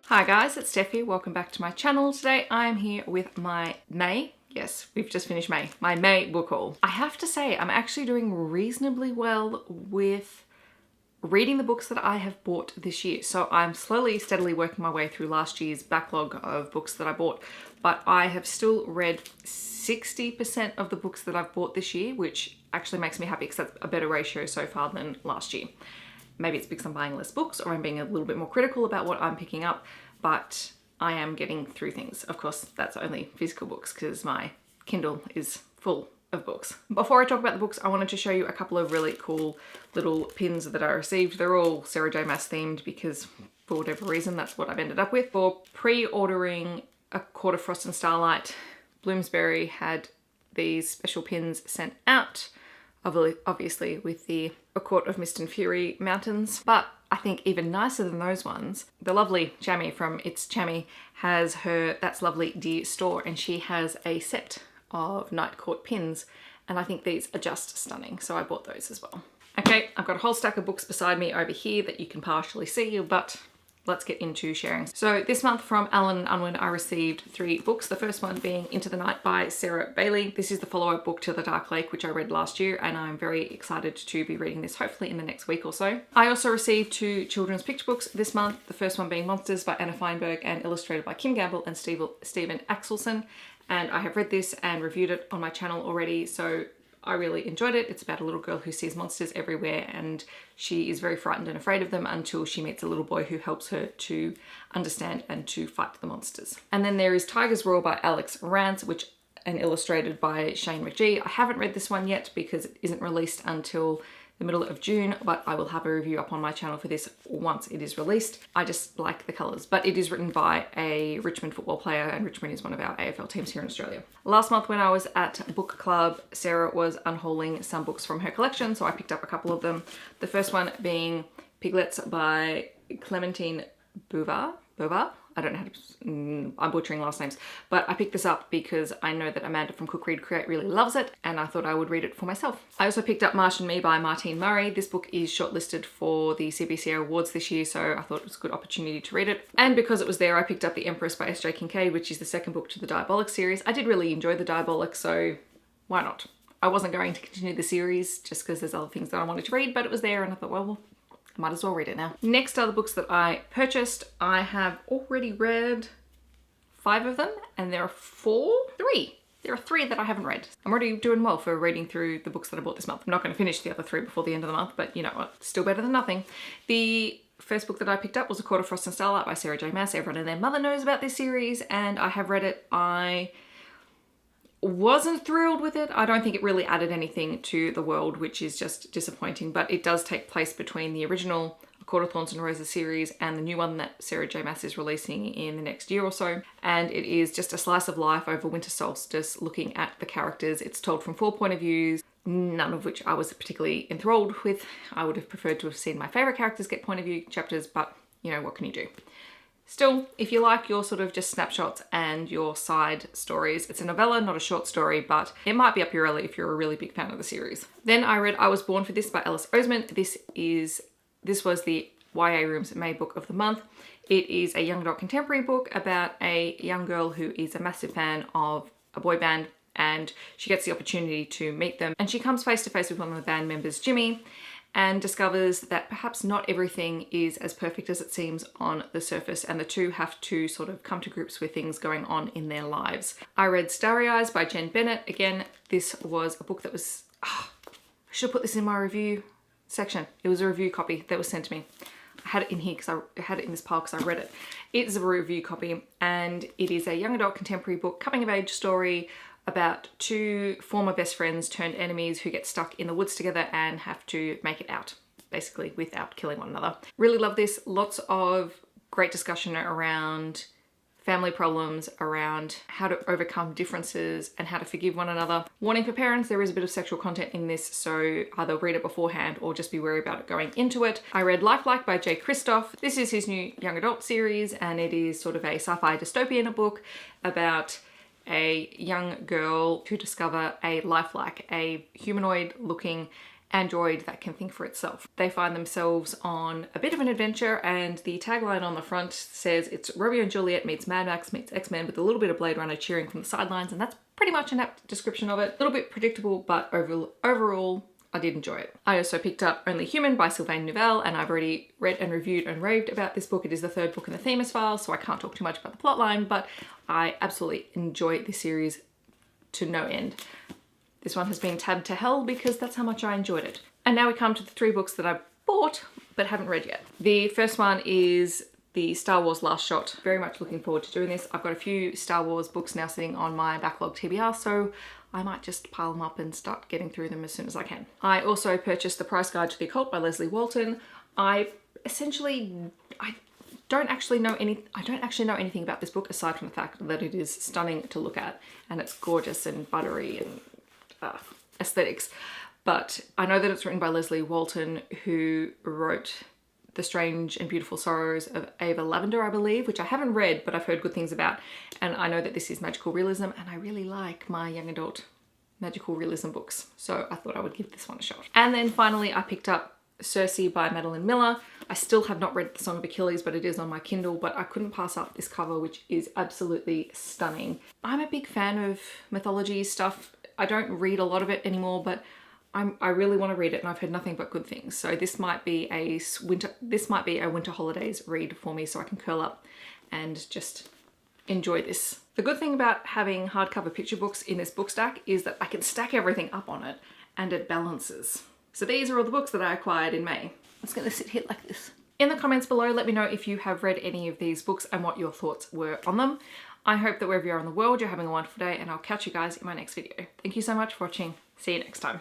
Hi guys, it's Steph here. Welcome back to my channel. Today I am here with my May. Yes, we've just finished May. My May book haul. I have to say I'm actually doing reasonably well with reading the books that I have bought this year. So I'm slowly, steadily working my way through last year's backlog of books that I bought. But I have still read 60% of the books that I've bought this year, which actually makes me happy because that's a better ratio so far than last year. Maybe it's because I'm buying less books or I'm being a little bit more critical about what I'm picking up, but I am getting through things. Of course, that's only physical books because my Kindle is full of books. Before I talk about the books, I wanted to show you a couple of really cool little pins that I received. They're all Sarah J Maas themed because for whatever reason, that's what I've ended up with. For pre-ordering A Court of Frost and Starlight, Bloomsbury had these special pins sent out, obviously with the A Court of Mist and Fury mountains. But I think even nicer than those ones, the lovely Chammy from It's Chammy has her That's Lovely Dear store, and she has a set of Night Court pins, and I think these are just stunning, so I bought those as well. Okay, I've got a whole stack of books beside me over here that you can partially see, but let's get into sharing. So this month from Allen & Unwin, I received 3 books. The first one being Into the Night by Sarah Bailey. This is the follow-up book to The Dark Lake, which I read last year, and I'm very excited to be reading this hopefully in the next week or so. I also received 2 children's picture books this month. The first one being Monsters by Anna Feinberg and illustrated by Kim Gamble and Stephen Axelson. And I have read this and reviewed it on my channel already, so I really enjoyed it. It's about a little girl who sees monsters everywhere and she is very frightened and afraid of them until she meets a little boy who helps her to understand and to fight the monsters. And then there is Tiger's Roar by Alex Rance, and illustrated by Shane McGee. I haven't read this one yet because it isn't released until the middle of June, but I will have a review up on my channel for this once it is released. I just like the colours, but it is written by a Richmond football player, and Richmond is one of our AFL teams here in Australia. Last month when I was at book club, Sarah was unhauling some books from her collection, so I picked up a couple of them. The first one being Piglets by Clementine Bouvard. I don't know how to, I'm butchering last names, but I picked this up because I know that Amanda from Cook Read Create really loves it, and I thought I would read it for myself. I also picked up Marsh and Me by Martine Murray. This book is shortlisted for the CBCA Awards this year, so I thought it was a good opportunity to read it. And because it was there, I picked up The Empress by S.J. Kincaid, which is the second book to the Diabolic series. I did really enjoy the Diabolic, so why not? I wasn't going to continue the series just because there's other things that I wanted to read, but it was there and I thought, well, might as well read it now. Next are the books that I purchased. I have already read 5 of them, and there are 3. There are 3 that I haven't read. I'm already doing well for reading through the books that I bought this month. I'm not going to finish the other 3 before the end of the month, but you know what? Still better than nothing. The first book that I picked up was A Court of Frost and Starlight by Sarah J Maas. Everyone and their mother knows about this series, and I have read it. I wasn't thrilled with it. I don't think it really added anything to the world, which is just disappointing, but it does take place between the original A Court of Thorns and Roses series and the new one that Sarah J Maas is releasing in the next year or so. And it is just a slice of life over winter solstice, looking at the characters. It's told from 4 point of views, none of which I was particularly enthralled with. I would have preferred to have seen my favorite characters get point of view chapters, but you know, what can you do? Still, if you like your sort of just snapshots and your side stories, it's a novella, not a short story, but it might be up your alley if you're a really big fan of the series. Then I read I Was Born for This by Alice Oseman. This was the YA Rooms May book of the month. It is a young adult contemporary book about a young girl who is a massive fan of a boy band, and she gets the opportunity to meet them, and she comes face to face with one of the band members, Jimmy, and discovers that perhaps not everything is as perfect as it seems on the surface, and the two have to sort of come to grips with things going on in their lives. I read Starry Eyes by Jen Bennett. Again, this was a book that was, I should have put this in my review section. It was a review copy that was sent to me. I had it in here because I had it in this pile because I read it. It's a review copy, and it is a young adult contemporary book, coming of age story about 2 former best friends turned enemies who get stuck in the woods together and have to make it out, basically, without killing one another. Really love this. Lots of great discussion around family problems, around how to overcome differences and how to forgive one another. Warning for parents, there is a bit of sexual content in this, so either read it beforehand or just be wary about it going into it. I read Lifelike by Jay Kristoff. This is his new young adult series, and it is sort of a sci-fi dystopian book about a young girl who discover a lifelike, a humanoid looking android that can think for itself. They find themselves on a bit of an adventure, and the tagline on the front says it's Romeo and Juliet meets Mad Max meets X-Men with a little bit of Blade Runner cheering from the sidelines, and that's pretty much an apt description of it. A little bit predictable, but overall I did enjoy it. I also picked up Only Human by Sylvain Neuvel, and I've already read and reviewed and raved about this book. It is the third book in the Themis file, so I can't talk too much about the plotline, but I absolutely enjoy this series to no end. This one has been tabbed to hell because that's how much I enjoyed it. And now we come to the 3 books that I bought but haven't read yet. The first one is the Star Wars Last Shot. Very much looking forward to doing this. I've got a few Star Wars books now sitting on my backlog TBR, so I might just pile them up and start getting through them as soon as I can. I also purchased The Price Guide to the Occult by Leslie Walton. I don't actually know anything about this book aside from the fact that it is stunning to look at and it's gorgeous and buttery and aesthetics. But I know that it's written by Leslie Walton, who wrote The Strange and Beautiful Sorrows of Ava Lavender, I believe, which I haven't read, but I've heard good things about. And I know that this is magical realism, and I really like my young adult magical realism books. So I thought I would give this one a shot. And then finally, I picked up Circe by Madeline Miller. I still have not read The Song of Achilles, but it is on my Kindle, but I couldn't pass up this cover, which is absolutely stunning. I'm a big fan of mythology stuff. I don't read a lot of it anymore, but I really want to read it, and I've heard nothing but good things. So this might be a winter holidays read for me, so I can curl up and just enjoy this. The good thing about having hardcover picture books in this book stack is that I can stack everything up on it and it balances. So these are all the books that I acquired in May. It's gonna sit here like this. In the comments below, let me know if you have read any of these books and what your thoughts were on them. I hope that wherever you are in the world, you're having a wonderful day, and I'll catch you guys in my next video. Thank you so much for watching. See you next time.